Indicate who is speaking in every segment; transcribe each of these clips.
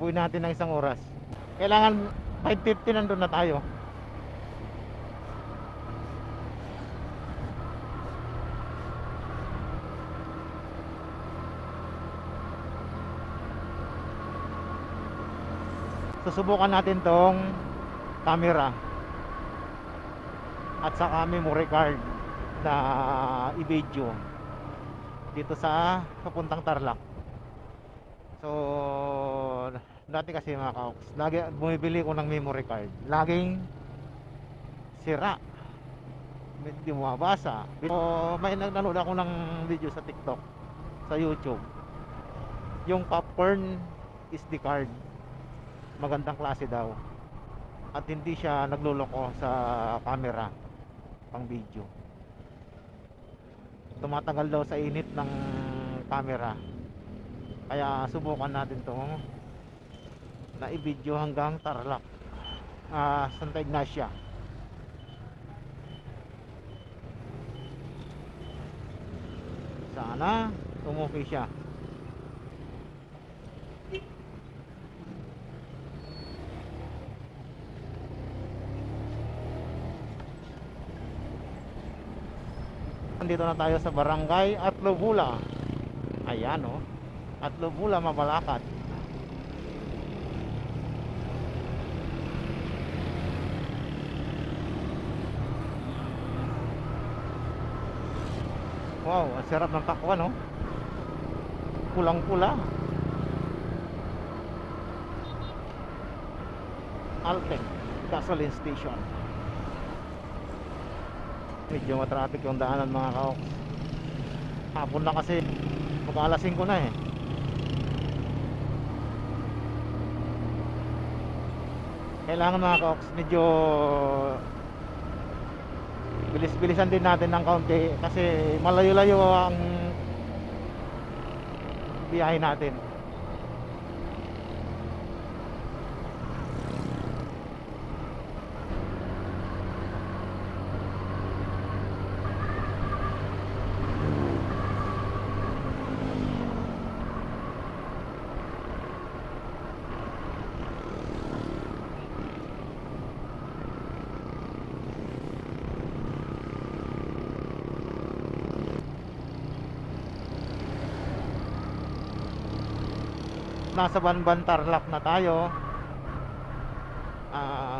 Speaker 1: Takbuhin natin ng isang oras. Kailangan 5:50 nandun na tayo. Susubukan natin tong camera at saka memory card na i-video dito sa papuntang Tarlac. So dati kasi mga kaoks, lagi bumibili ko ng memory card, laging sira, hindi bumabasa. So may nanood ako ng video sa TikTok, sa YouTube, yung popcorn SD card, magandang klase daw at hindi siya nagluloko sa camera pang video. Tumatagal daw sa init ng camera, kaya subukan natin to na i-video hanggang Tarlac, Santa Ignacia. Sana tumuki siya. Dito na tayo sa barangay Atlobula. Ayan o, Atlobula, Mabalacat. Wow, ang sarap ng takwan, no? Pulang-pula. Alpec Gasoline Station. Medyo matraffic yung daanan mga kaoks. Hapon na kasi, mag-alas 5 na eh. Kailangan mga kaoks, medyo bilis-bilisan din natin ng kaunti kasi malayo-layo ang biyahe natin. Nasa Banban Tarlac na tayo.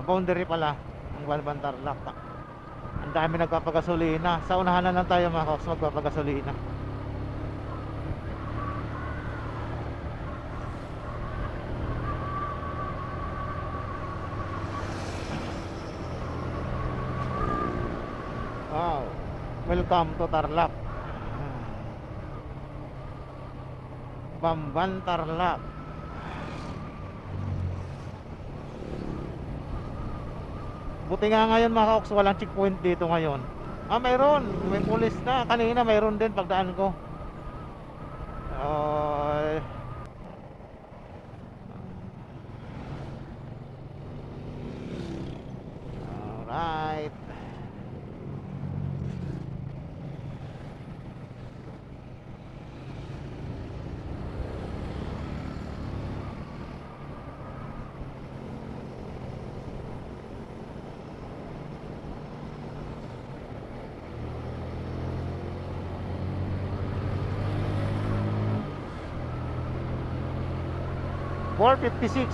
Speaker 1: Boundary pala ang Banban Tarlac. Ang dami nagpapagasolina. Sa unahan na lang tayo mga kaoks, magpapagasolina. Wow, welcome to Tarlac, Bamban Tarlac. Buti nga ngayon mga kaoks, walang checkpoint dito ngayon. Mayroon, may pulis na. Kanina mayroon din pagdaan ko. Alright. $4.56.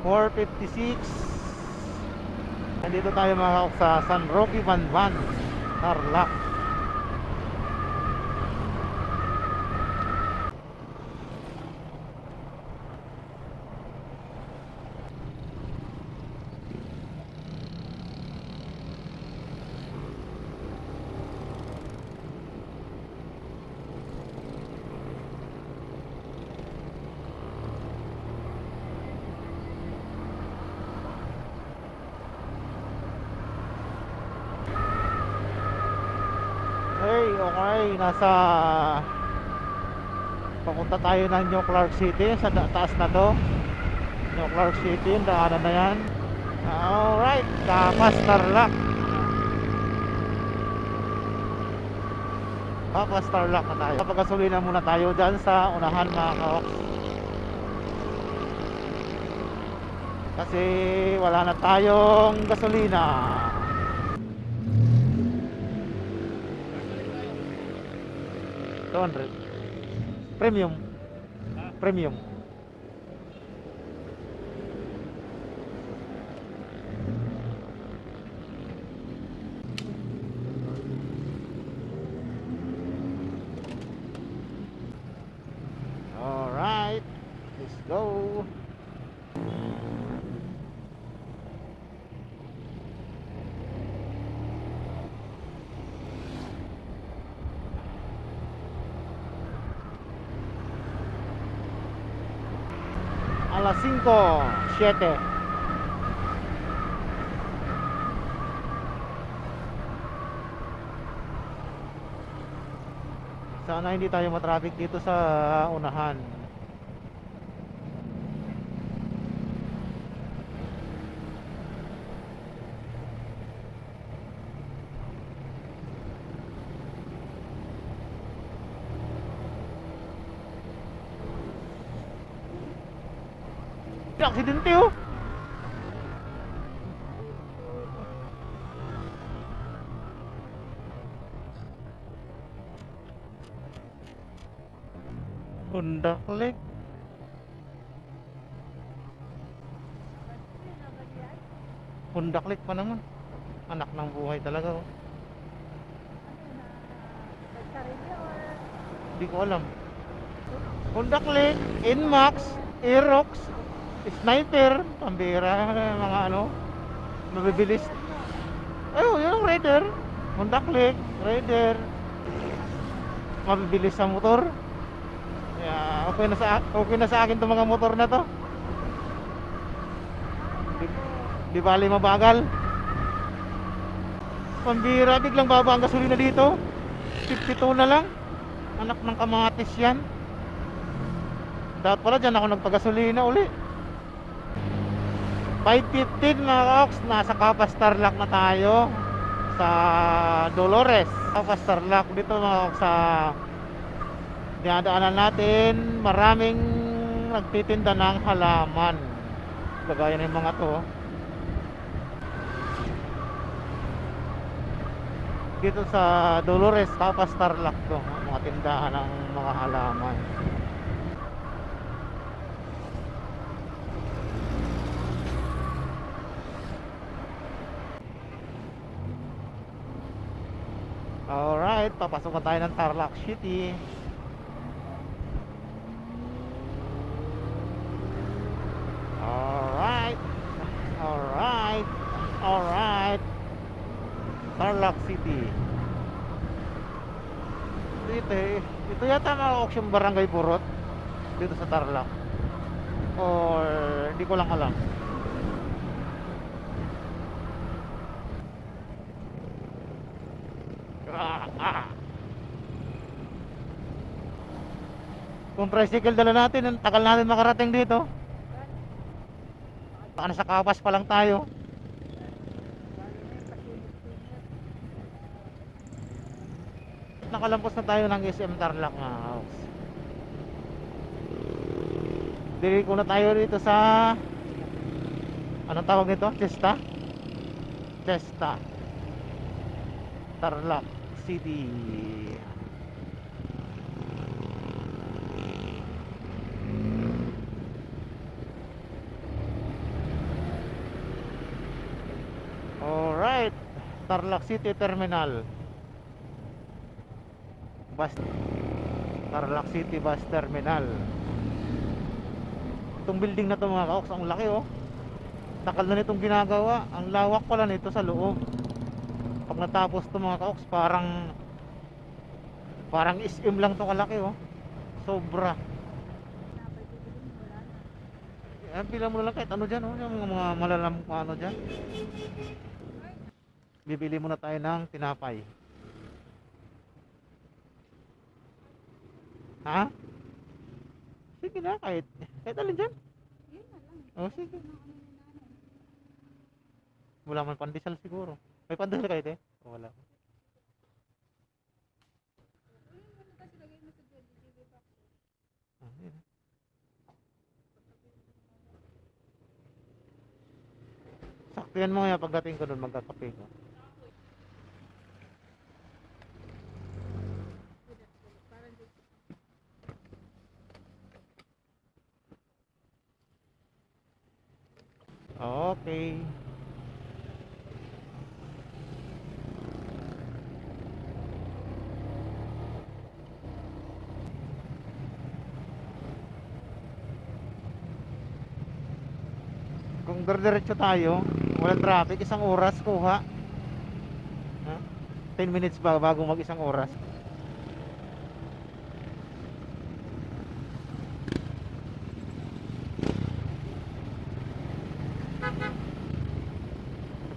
Speaker 1: $4.56. Nandito tayo mga kaoks sa San Roque, Banban, Tarlac. Okay, papunta tayo ng New Clark City, sa taas na to. New Clark City, yung daanan na yan. Alright, Kapas Tarlac. Kapas Tarlac na tayo. Papagasolina muna tayo dyan sa unahan mga ka-oks. Kasi wala na tayong gasolina. $200 premium. Premium. Alright, let's go. Alas 5:07. Sana hindi tayo matraffic dito sa unahan. Aksidente oh. Honda Click. Honda Click pa naman. Anak ng buhay talaga oh. Hindi ko alam. Honda Click, Inmax, Aerox, Sniper, pambira, mga ano, mabibilis. Ayun, yung Raider. Honda Click, Raider. Mabibilis sa motor. Yeah, okay na sa akin 'tong mga motor na 'to. Di bali mabagal. Pambira, biglang baba ang gasolina dito. 52 na lang. Anak ng kamatis yan. Dapat pala dyan ako nagpagasolina uli. 5:15 mga ka-oks, nasa Kapas Tarlac na tayo sa Dolores. Kapas Tarlac dito mga ka-oks, sa dinadaanan natin, maraming nagtitinda ng halaman. Kagaya ng mga to. Dito sa Dolores, Kapas Tarlac to, mga tindahan ng mga halaman. Alright, papasok na tayo ng Tarlac City. Alright. Alright. Alright. Tarlac City. Ito yata mga auction barangay Purot dito sa Tarlac. Or hindi ko lang alam. Kung tricycle dala natin, ang tagal natin makarating dito. Baka nasa Kapas pa lang tayo. Nakalampos na tayo ng SM Tarlac nga. Dili ko na tayo dito sa, anong tawag nito? Chesta? Chesta Tarlac City. Alright, Tarlac City Terminal Bus. Tarlac City Bus Terminal. Itong building na to mga ka-oks, ang laki oh. Takal na nitong ginagawa. Ang lawak pala nito sa loob. Pag natapos to mga ka-oks, parang SM lang to kalaki oh. Sobra. Pila mo na lang kahit ano dyan oh, yung mga malalam ano dyan. Bibili muna tayo ng tinapay. Ha? Sige na, kahit alin dyan. Oh, sige. Wala man pandesal siguro. May pandesal kayo, te? O, wala. Ah, yun. Saktuyan mo nga pagdating ko doon, magkakape ko. Okay. Kung diretso tayo, walang traffic, isang oras kuha. Ha? 10 minutes ba bago mag isang oras?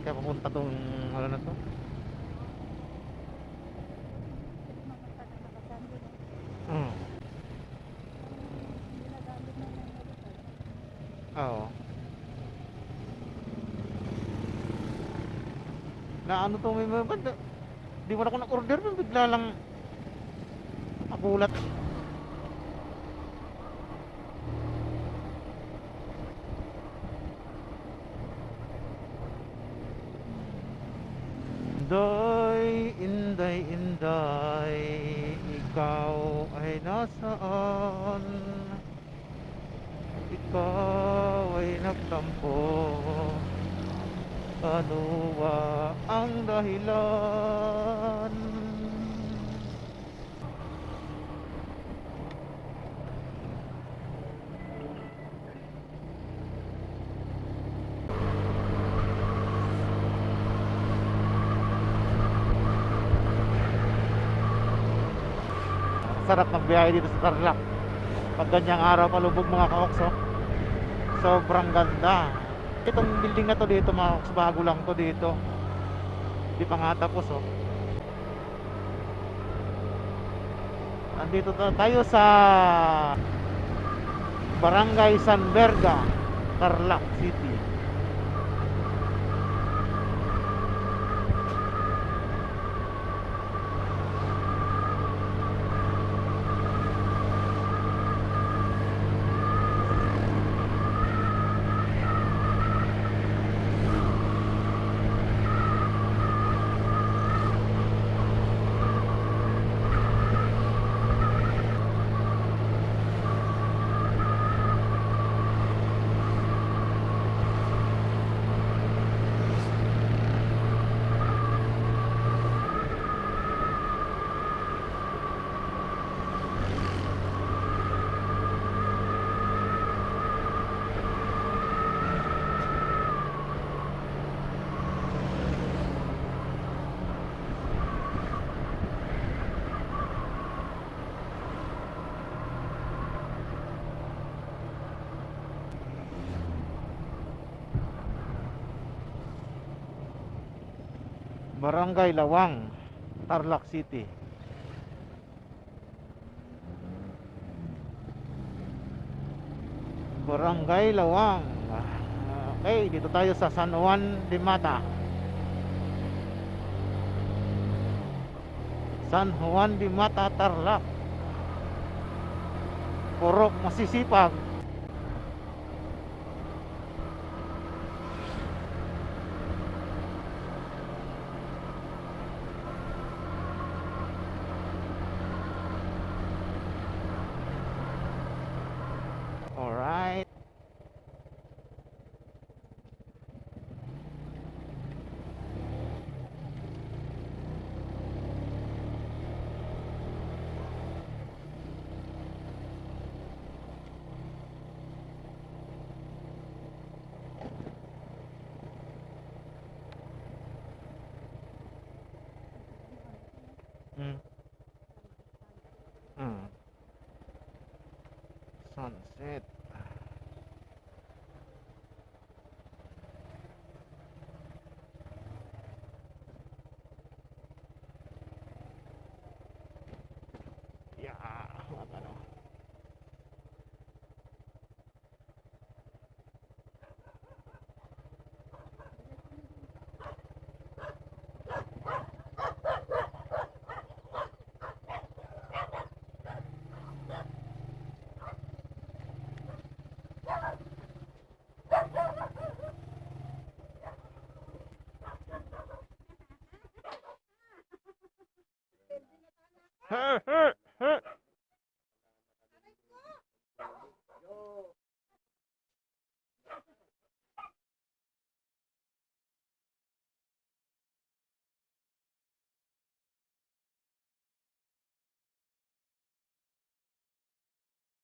Speaker 1: Kaya papunta tong ano na to? Hmm. Oo. Na ano to, may mga di mo na ako nag-order, bigla lang nagulat. Inday, inday, inday, ikaw ay nasaan? Ikaw ay nagtampo. Ano ba ang dahilan? Sarap magbiyahe dito sa Tarlac. Pag ganyang araw palubog mga kaokso, sobrang ganda. Itong building na to dito mga kaokso, bago lang to dito. Di pa nga tapos oh. Andito tayo sa Barangay San Berga, Tarlac City. Barangay Lawang, Tarlac City. Barangay Lawang. Okay, dito tayo sa San Juan de Mata. San Juan de Mata, Tarlac. Purok masisipag. Alright. Mm. Mm. Sunset. Yeah, ano.